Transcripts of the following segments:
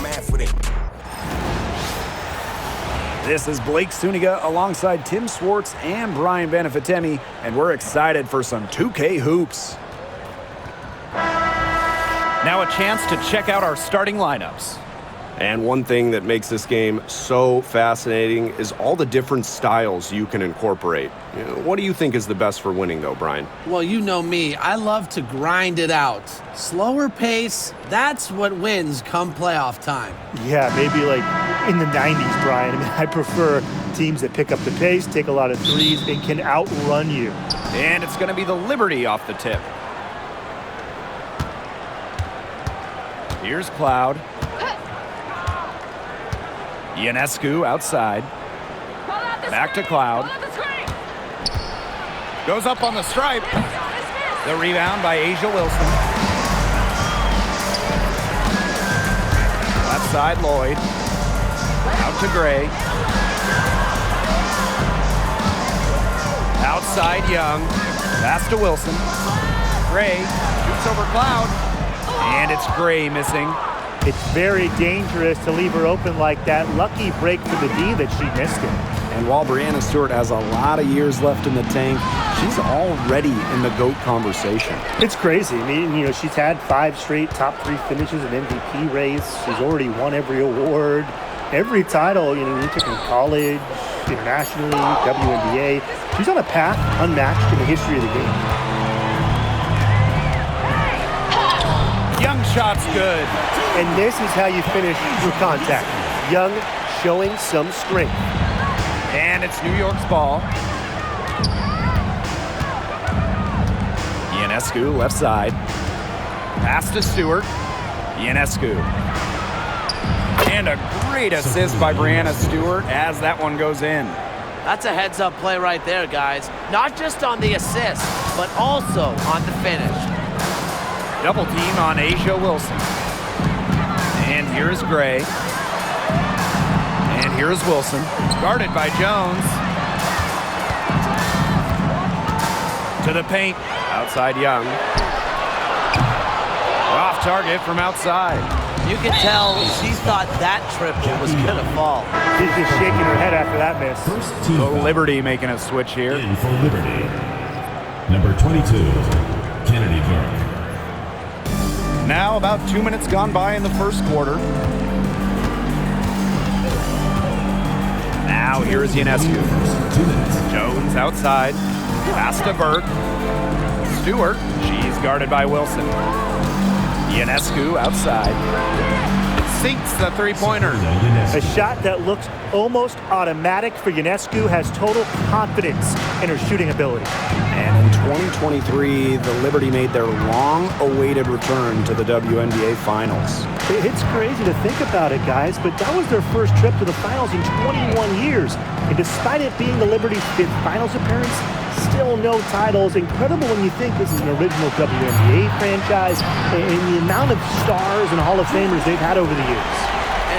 math with it. This is Blake Suniga alongside Tim Swartz and Brian Benefitemi, and we're excited for some 2K hoops. Now a chance to check out our starting lineups. And one thing that makes this game so fascinating is all the different styles you can incorporate. What do you think is the best for winning, though, Brian? Well, you know me. I love to grind it out. Slower pace, that's what wins come playoff time. Yeah, maybe like in the 90s, Brian. I mean, I prefer teams that pick up the pace, take a lot of threes, and can outrun you. And it's going to be the Liberty off the tip. Here's Cloud. Ionescu outside. Back to Cloud. Goes up on the stripe. The rebound by Asia Wilson. Left side, Lloyd. Out to Gray. Outside, Young. Pass to Wilson. Gray shoots over Cloud. And it's Gray missing. It's very dangerous to leave her open like that. Lucky break for the D that she missed it. And while Breanna Stewart has a lot of years left in the tank, she's already in the GOAT conversation. It's crazy. I mean, she's had 5 straight top 3 finishes in MVP race. She's already won every award, every title, you took in college, internationally, WNBA. She's on a path unmatched in the history of the game. Young shot's good. And this is how you finish through contact. Young showing some strength. And it's New York's ball. Ionescu left side. Pass to Stewart. Ionescu. And a great assist by Breanna Stewart as that one goes in. That's a heads-up play right there, guys. Not just on the assist, but also on the finish. Double team on Asia Wilson. And here's Gray. And here's Wilson. Guarded by Jones. To the paint. Outside Young. Off target from outside. You can tell she thought that triple was going to fall. She's just shaking her head after that miss. The Liberty making a switch here. In for Liberty. Number 22, Kennedy Burke. Now about 2 minutes gone by in the first quarter. Now here's Ionescu. Jones outside. Pass to Burke. Stewart. She's guarded by Wilson. Ionescu outside. Sinks the three-pointer. A shot that looks almost automatic for Ionescu, has total confidence in her shooting ability. And in 2023, the Liberty made their long-awaited return to the WNBA Finals. It's crazy to think about it, guys, but that was their first trip to the finals in 21 years. And despite it being the Liberty's 5th finals appearance, still no titles. Incredible when you think this is an original WNBA franchise and the amount of stars and Hall of Famers they've had over the years.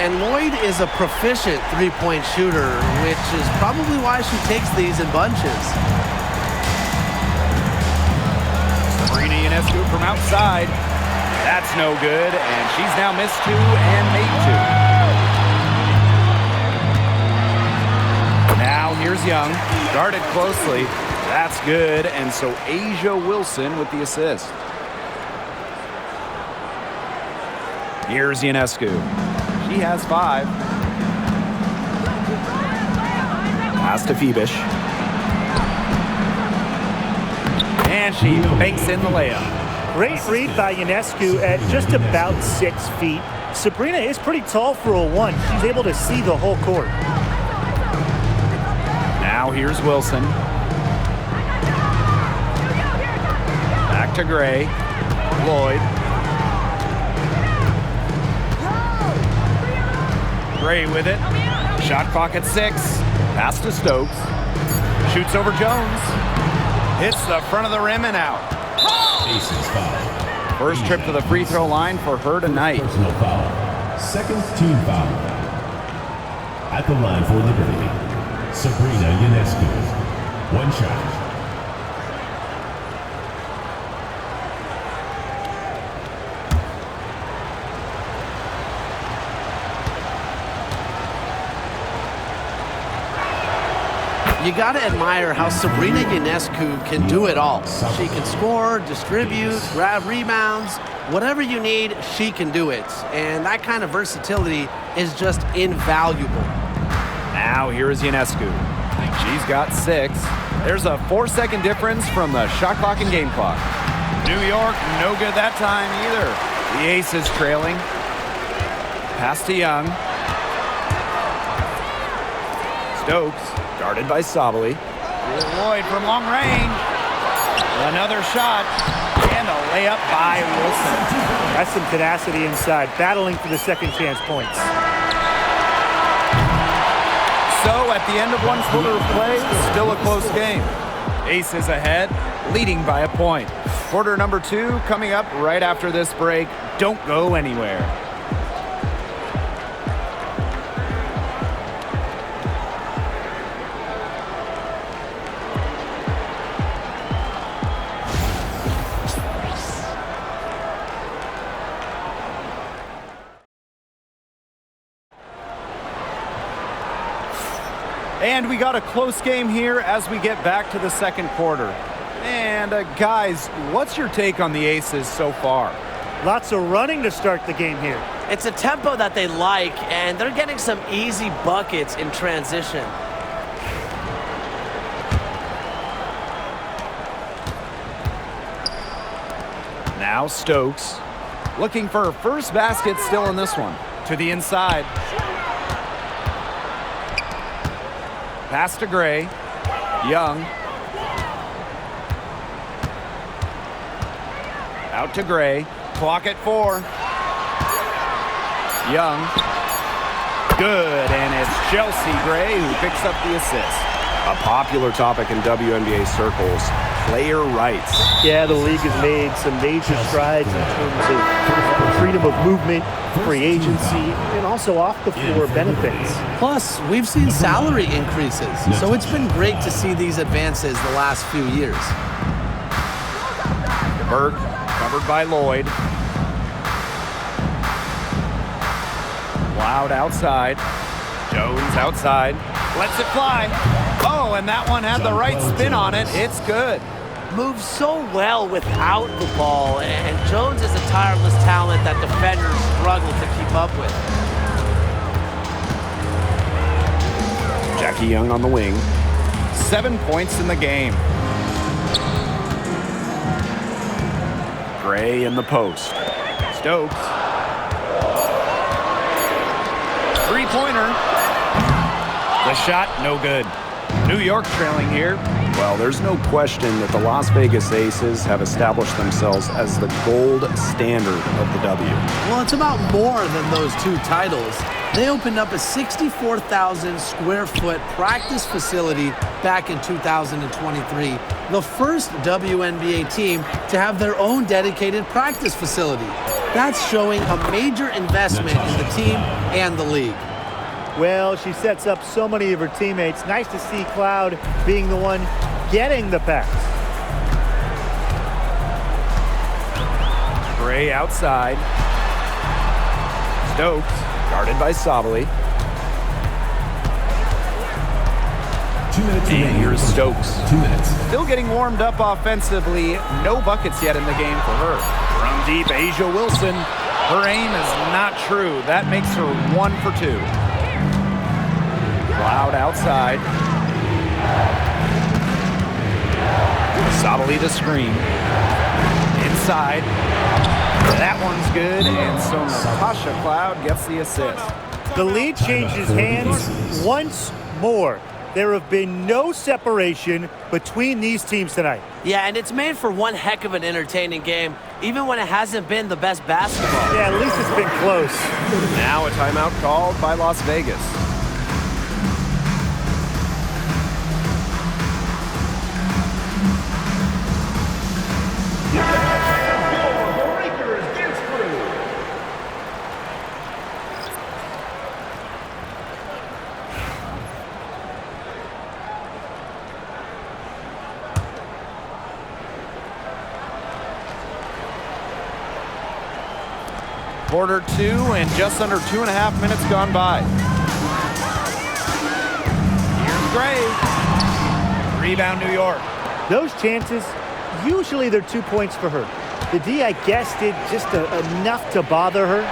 And Lloyd is a proficient three-point shooter, which is probably why she takes these in bunches. Sabrina Ionescu from outside. That's no good, and she's now missed 2 and made 2. Now here's Young, guarded closely. That's good, and so Asia Wilson with the assist. Here's Ionescu. She has 5. Pass to Phoebish. And she banks in the layup. Great read by Ionescu at just about 6 feet. Sabrina is pretty tall for a 1. She's able to see the whole court. Now here's Wilson. Back to Gray. Lloyd. Gray with it. Shot clock at 6. Pass to Stokes. Shoots over Jones. Hits the front of the rim and out. First trip to the free throw line for her tonight. Personal foul. Second team foul. At the line for Liberty, Sabrina Ionescu. 1 shot. You got to admire how Sabrina Ionescu can do it all. She can score, distribute, grab rebounds. Whatever you need, she can do it. And that kind of versatility is just invaluable. Now here is Ionescu. She's got 6. There's a 4-second difference from the shot clock and game clock. New York, no good that time either. The Aces trailing. Pass to Young. Stokes, guarded by Sabali. Lloyd from long range. Another shot. And a layup by Wilson. That's some tenacity inside, battling for the second chance points. So at the end of one quarter of play, still a close game. Aces ahead, leading by a point. Quarter number 2 coming up right after this break. Don't go anywhere. And we got a close game here as we get back to the second quarter. And guys, what's your take on the Aces so far? Lots of running to start the game here. It's a tempo that they like, and they're getting some easy buckets in transition. Now Stokes, looking for her first basket still in this one. To the inside. Pass to Gray. Young. Out to Gray. Clock at 4. Young. Good, and it's Chelsea Gray who picks up the assist. A popular topic in WNBA circles, player rights. Yeah, the league has made some major strides in terms of freedom of movement, free agency, and also off-the-floor benefits. Plus, we've seen salary increases, so it's been great to see these advances the last few years. Burke, covered by Lloyd. Loud outside. Jones outside. Lets it fly. Oh, and that one had the right spin on it. It's good. Moves so well without the ball, and Jones is a tireless talent that defenders struggle to keep up with. Jackie Young on the wing. 7 points in the game. Gray in the post. Stokes. Three-pointer. The shot, no good. New York trailing here. Well, there's no question that the Las Vegas Aces have established themselves as the gold standard of the W. Well, it's about more than those 2 titles. They opened up a 64,000 square foot practice facility back in 2023, the first WNBA team to have their own dedicated practice facility. That's showing a major investment in the team and the league. Well, she sets up so many of her teammates. Nice to see Cloud being the one getting the pass. Gray outside. Stokes, guarded by Sabali. 2 minutes And here's Stokes. 2 minutes. Still getting warmed up offensively. No buckets yet in the game for her. From deep, Asia Wilson. Her aim is not true. That makes her 1 for 2. Cloud outside. Sabali to screen. Inside. That one's good, and so Natasha Cloud gets the assist. The lead changes hands once more. There have been no separation between these teams tonight. Yeah, and it's made for one heck of an entertaining game, even when it hasn't been the best basketball. Yeah, at least it's been close. Now a timeout called by Las Vegas. Quarter 2 and just under 2.5 minutes gone by. Here's Gray. Rebound, New York. Those chances, usually they're 2 points for her. The D, I guess, did just enough to bother her.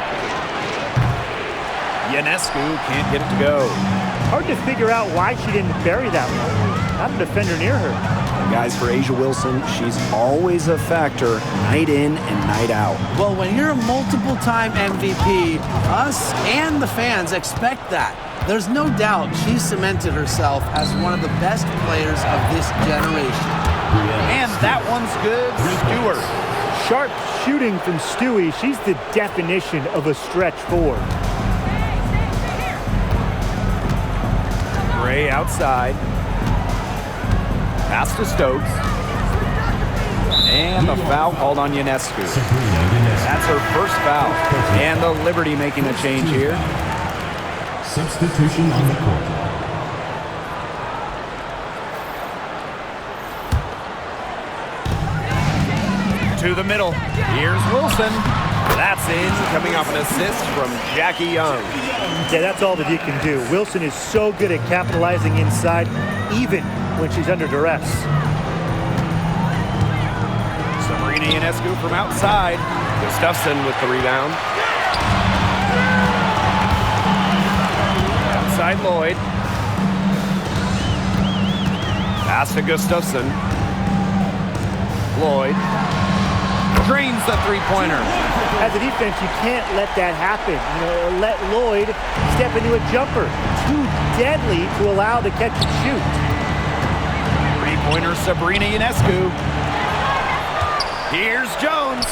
Ionescu can't get it to go. Hard to figure out why she didn't bury that one. Not a defender near her. Guys, for A'ja Wilson, she's always a factor night in and night out. Well, when you're a multiple-time MVP, us and the fans expect that. There's no doubt she's cemented herself as one of the best players of this generation. And that one's good. Stewart. Sharp shooting from Stewie. She's the definition of a stretch four. Gray outside. Pass to Stokes. And the foul called on Ionescu. That's her first foul. And the Liberty making a change here. Substitution on the court. To the middle. Here's Wilson. That's in, coming off an assist from Jackie Young. Yeah, that's all that he can do. Wilson is so good at capitalizing inside, even when she's under duress. Sabrina Ionescu from outside. Gustafson with the rebound. Outside Lloyd. Pass to Gustafson. Lloyd. Drains the three-pointer. As a defense, you can't let that happen. You know, let Lloyd step into a jumper. Too deadly to allow the catch and shoot. Three-pointer Sabrina Ionescu. Here's Jones.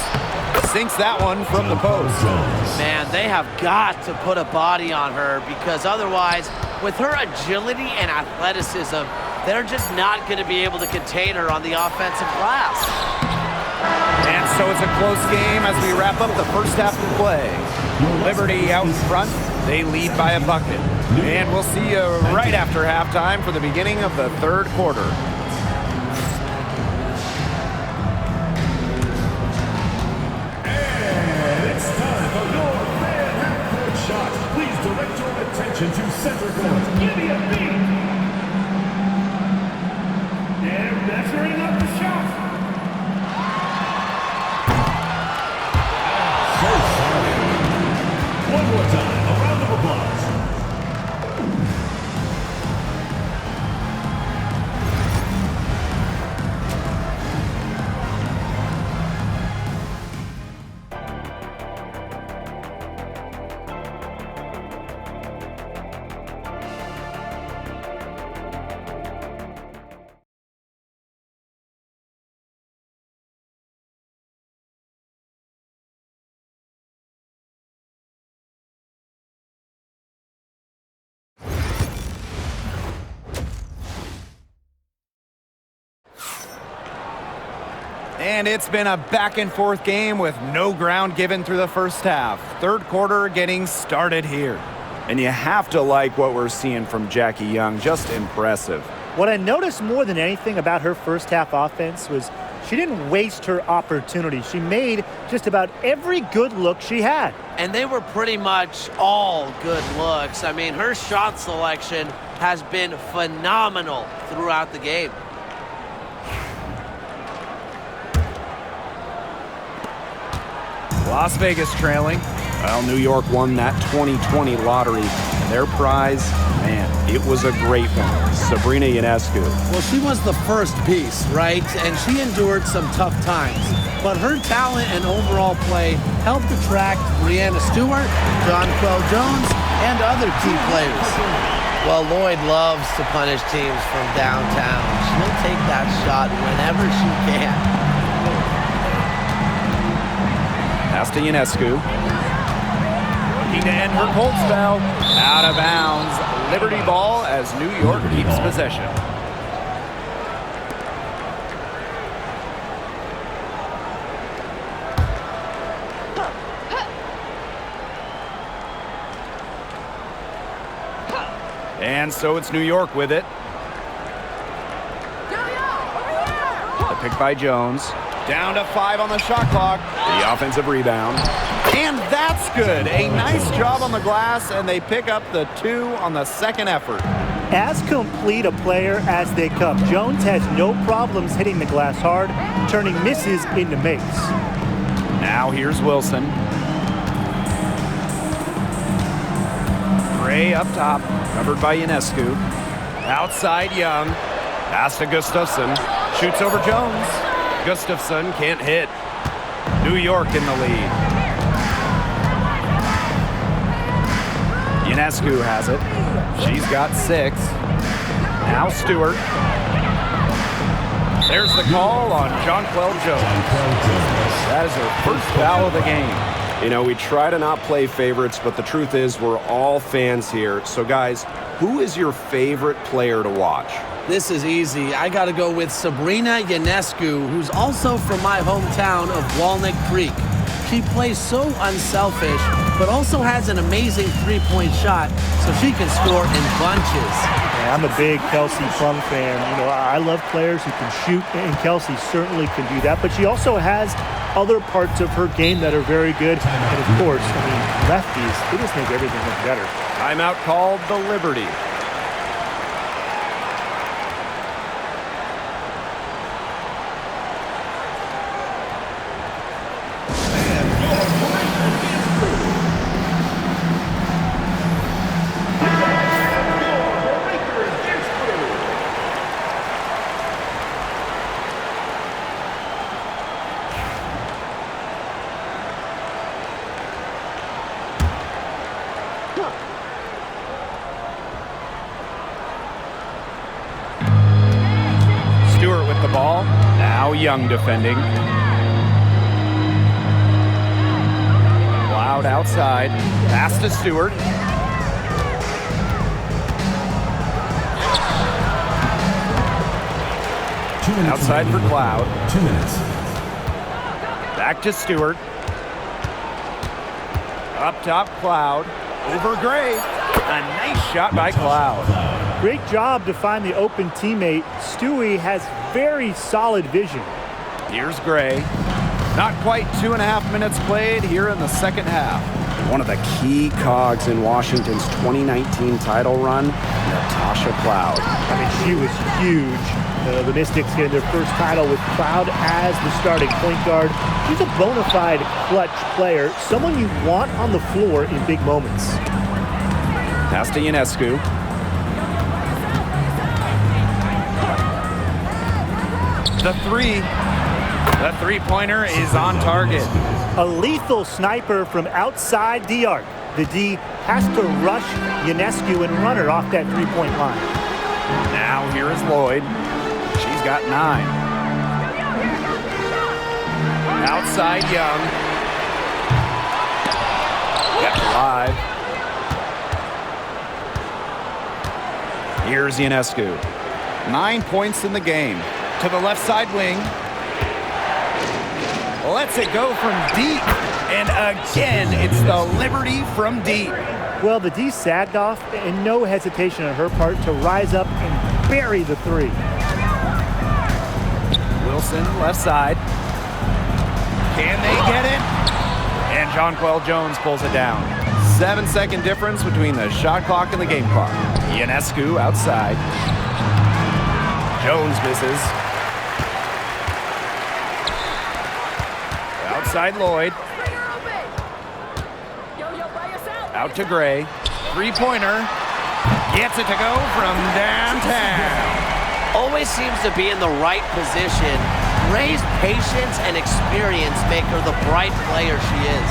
Sinks that one from the post. Man, they have got to put a body on her because otherwise, with her agility and athleticism, they're just not going to be able to contain her on the offensive glass. And so it's a close game as we wrap up the first half of play. Liberty out in front. They lead by a bucket. And we'll see you right after halftime for the beginning of the third quarter. And it's time for your fan half-court shot. Please direct your attention to center court. Give me a beat. And measuring up the shot. One more time, a round of applause. And it's been a back-and-forth game with no ground given through the first half. Third quarter getting started here. And you have to like what we're seeing from Jackie Young. Just impressive. What I noticed more than anything about her first half offense was she didn't waste her opportunity. She made just about every good look she had. And they were pretty much all good looks. I mean, her shot selection has been phenomenal throughout the game. Las Vegas trailing. Well, New York won that 2020 lottery. And their prize, man, it was a great one. Sabrina Ionescu. Well, she was the first piece, right? And she endured some tough times. But her talent and overall play helped attract Breanna Stewart, Jonquel Jones, and other key players. Well, Lloyd loves to punish teams from downtown. She'll take that shot whenever she can. Pass to Ionescu. Looking to end her cold spell. Out of bounds. Liberty ball as New York keeps possession. And so it's New York with it. The pick by Jones. Down to 5 on the shot clock. The offensive rebound. And that's good. A nice job on the glass, and they pick up the 2 on the second effort. As complete a player as they come, Jones has no problems hitting the glass hard, turning misses into makes. Now here's Wilson. Gray up top, covered by Ionescu. Outside Young. Pass to Gustafson. Shoots over Jones. Gustafson can't hit. New York in the lead. Ionescu has it. She's got 6. Now Stewart. There's the call on Jonquel Jones. That is her first foul of the game. You know, we try to not play favorites, but the truth is we're all fans here. So, guys, who is your favorite player to watch? This is easy. I got to go with Sabrina Ionescu, who's also from my hometown of Walnut Creek. She plays so unselfish, but also has an amazing three-point shot, so she can score in bunches. Yeah, I'm a big Kelsey Plum fan. You know, I love players who can shoot, and Kelsey certainly can do that. But she also has other parts of her game that are very good. And of course, I mean, lefties, they just make everything look better. Timeout called the Liberty. Stewart with the ball. Now Young defending. Cloud outside. Pass to Stewart. Outside for Cloud. 2 minutes. Back to Stewart. Up top, Cloud. Over Gray. A nice shot by Cloud. Great job to find the open teammate. Stewie has very solid vision. Here's Gray. Not quite 2.5 minutes played here in the second half. One of the key cogs in Washington's 2019 title run, Natasha Cloud. I mean, she was huge. The Mystics getting their first title with Cloud as the starting point guard. She's a bona fide clutch player, someone you want on the floor in big moments. Pass to Ionescu. The three-pointer is on target. A lethal sniper from outside the arc. The D has to rush Ionescu and run her off that three-point line. Now here is Lloyd. She's got 9. Outside Young. Kept alive. Here's Ionescu. 9 points in the game. To the left side wing. Lets it go from deep. And again, it's the Liberty from deep. Well, the D sagged off, and no hesitation on her part to rise up and bury the three. Wilson, left side. Can they get it? And Jonquel Jones pulls it down. 7-second difference between the shot clock and the game clock. Ionescu outside. Jones misses. Outside Lloyd. Out to Gray. Three-pointer. Gets it to go from downtown. Always seems to be in the right position. Gray's patience and experience make her the bright player she is.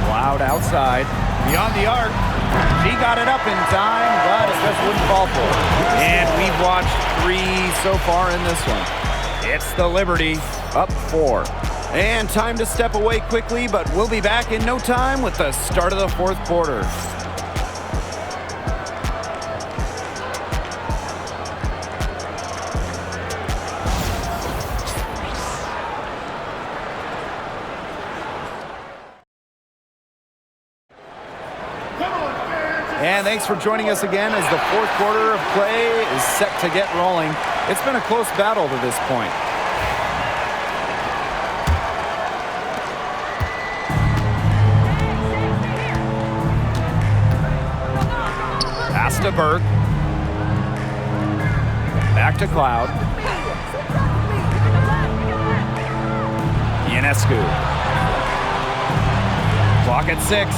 Cloud outside. Beyond the arc. She got it up in time, but it just wouldn't fall for her. And we've watched 3 so far in this one. It's the Liberty, up 4. And time to step away quickly, but we'll be back in no time with the start of the 4th quarter. And thanks for joining us again as the 4th quarter of play is set to get rolling. It's been a close battle to this point. to Burke. Back to Cloud. Ionescu. Clock at 6.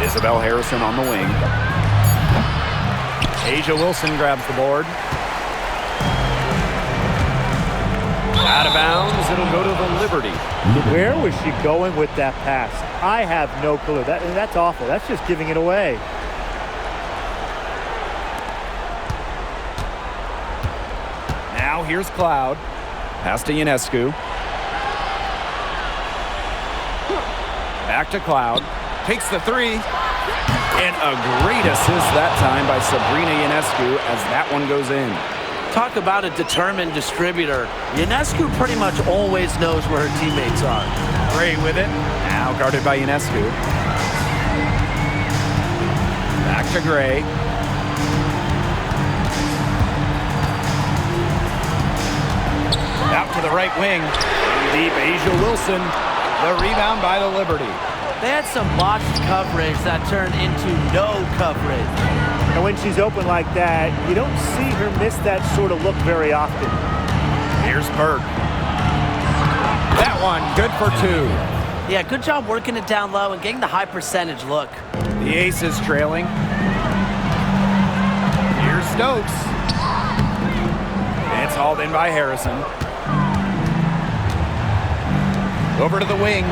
Isabel Harrison on the wing. Asia Wilson grabs the board. Out of bounds, it'll go to the Liberty. Where was she going with that pass? I have no clue. That's awful. That's just giving it away. Now here's Cloud. Pass to Ionescu. Back to Cloud. Takes the 3. And a great assist that time by Sabrina Ionescu as that one goes in. Talk about a determined distributor. Ionescu pretty much always knows where her teammates are. Gray with it. Now guarded by Ionescu. Back to Gray. Out to the right wing. Deep Asia Wilson. The rebound by the Liberty. They had some botched coverage that turned into no coverage. And when she's open like that, you don't see her miss that sort of look very often. Here's Burke. That one, good for 2. Yeah, good job working it down low and getting the high percentage look. The Aces trailing. Here's Stokes. It's hauled in by Harrison. Over to the wing.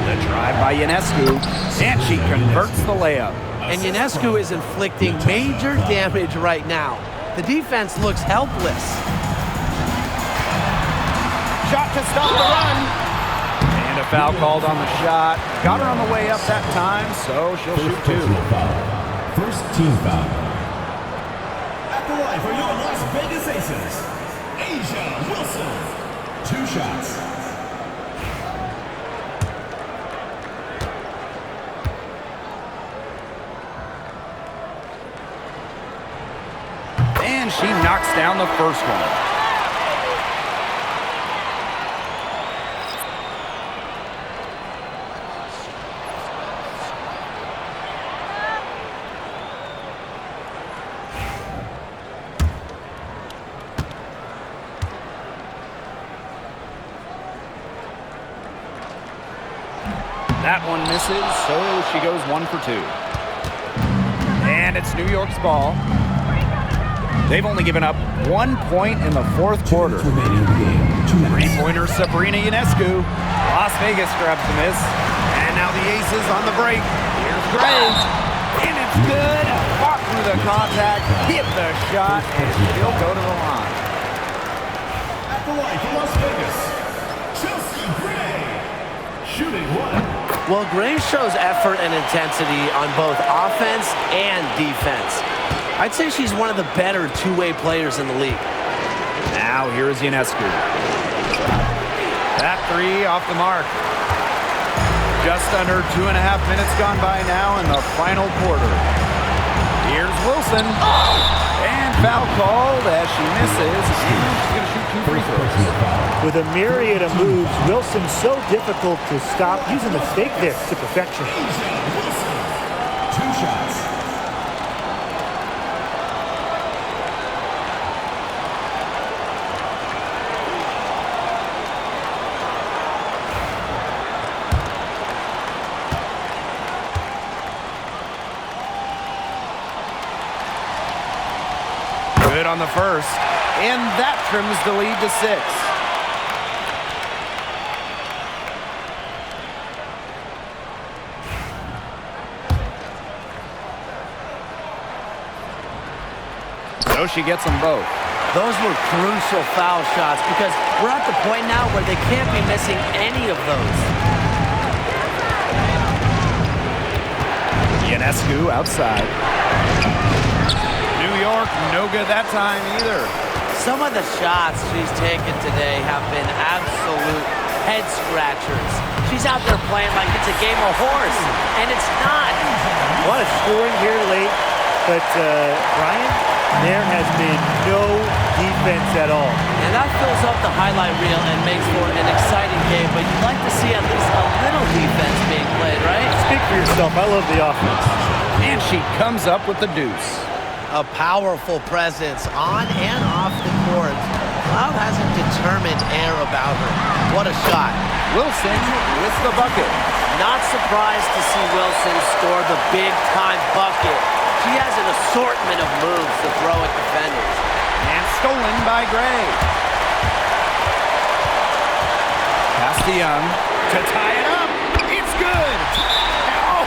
The drive by Ionescu. And she converts the layup. And Ionescu is inflicting major damage right now. The defense looks helpless. Shot to stop the run. And a foul called on the shot. Got her on the way up that time, so she'll shoot 2. First team foul. At the line for your Las Vegas Aces, Asia Wilson. 2 shots. And she knocks down the first one. That one misses, so she goes 1 for 2. And it's New York's ball. They've only given up 1 point in the 4th quarter. Three-pointer Sabrina Ionescu. Las Vegas grabs the miss. And now the Aces on the break. Here's Gray. And it's good. Fought through the contact, hit the shot, and she'll go to the line. At the line for Las Vegas, Chelsea Gray. Shooting 1. Well, Gray shows effort and intensity on both offense and defense. I'd say she's one of the better two-way players in the league. Now here's Ionescu. That 3 off the mark. Just under 2.5 minutes gone by now in the final quarter. Here's Wilson. And foul called as she misses. And she's going to shoot 2 free throws. With a myriad of moves, Wilson's so difficult to stop, using the fake there to perfection. Wilson. 2 shots. Good on the first, and that trims the lead to 6. So she gets them both. Those were crucial foul shots because we're at the point now where they can't be missing any of those. Ionescu outside. New York, no good that time either. Some of the shots she's taken today have been absolute head scratchers. She's out there playing like it's a game of horse, and it's not. A lot of scoring here late, but Brian, there has been no defense at all. And that fills up the highlight reel and makes for an exciting game, but you'd like to see at least a little defense being played, right? Speak for yourself. I love the offense. She comes up with the deuce. A powerful presence on and off the court. Cloud has a determined air about her. What a shot. Wilson with the bucket. Not surprised to see Wilson score the big-time bucket. She has an assortment of moves to throw at defenders. And stolen by Gray. Pass to Young to tie it up. It's good.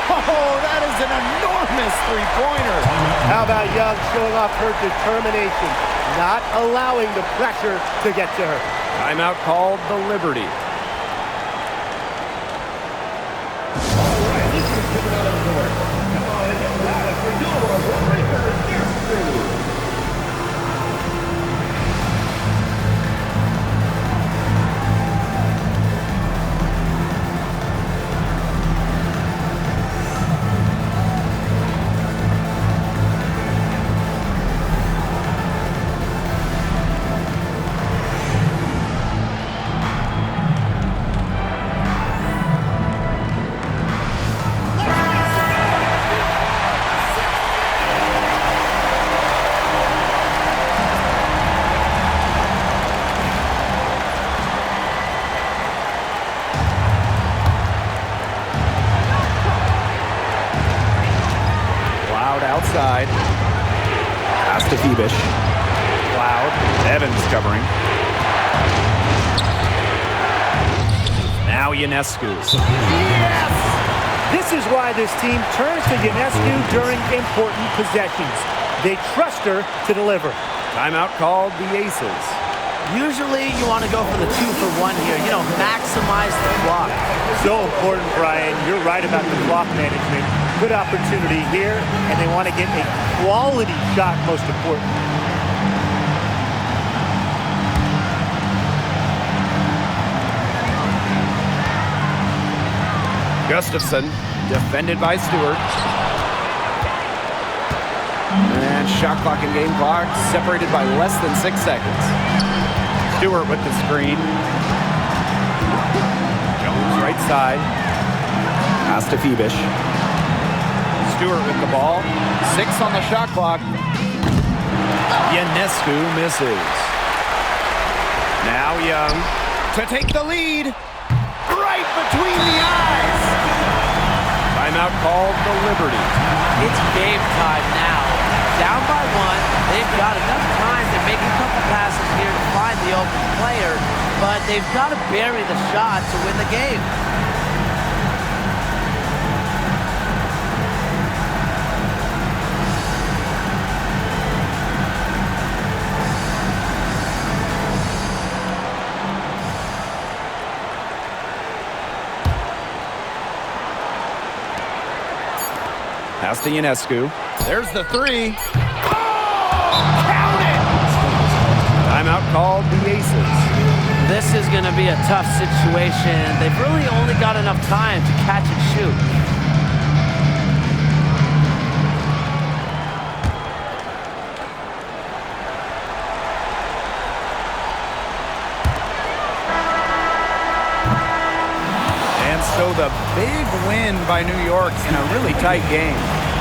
Oh, that is an enormous three-pointer. How about Young showing off her determination, not allowing the pressure to get to her. Timeout called the Liberty. Outside. Pass to Phoebish. Cloud. Evans covering. Now Ionescu. Yes! This is why this team turns to Ionescu during important possessions. They trust her to deliver. Timeout called the Aces. Usually you want to go for the 2-for-1 here. Maximize the clock. So important, Brian. You're right about the clock management. Good opportunity here, and they want to get a quality shot, most important. Gustafson, defended by Stewart. And shot clock and game clock separated by less than 6 seconds. Stewart with the screen. Jones right side. Pass to Phoebish. Stewart with the ball. 6 on the shot clock. Ionescu misses. Now Young to take the lead. Right between the eyes. Timeout called the Liberty. It's game time now. Down by 1. They've got enough time to make a couple passes here to find the open player, but they've got to bury the shot to win the game. Pass to Ionescu. There's the 3. Oh, count it! Timeout called the Aces. This is going to be a tough situation. They've really only got enough time to catch and shoot. And so the big win by New York in a really tight game.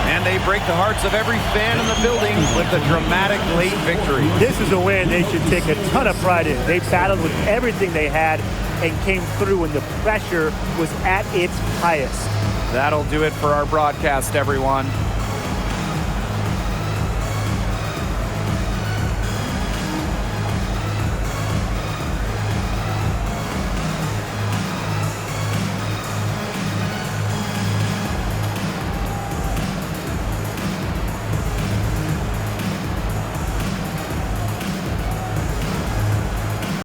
And they break the hearts of every fan in the building with a dramatic late victory. This is a win they should take a ton of pride in. They battled with everything they had and came through when the pressure was at its highest. That'll do it for our broadcast, everyone.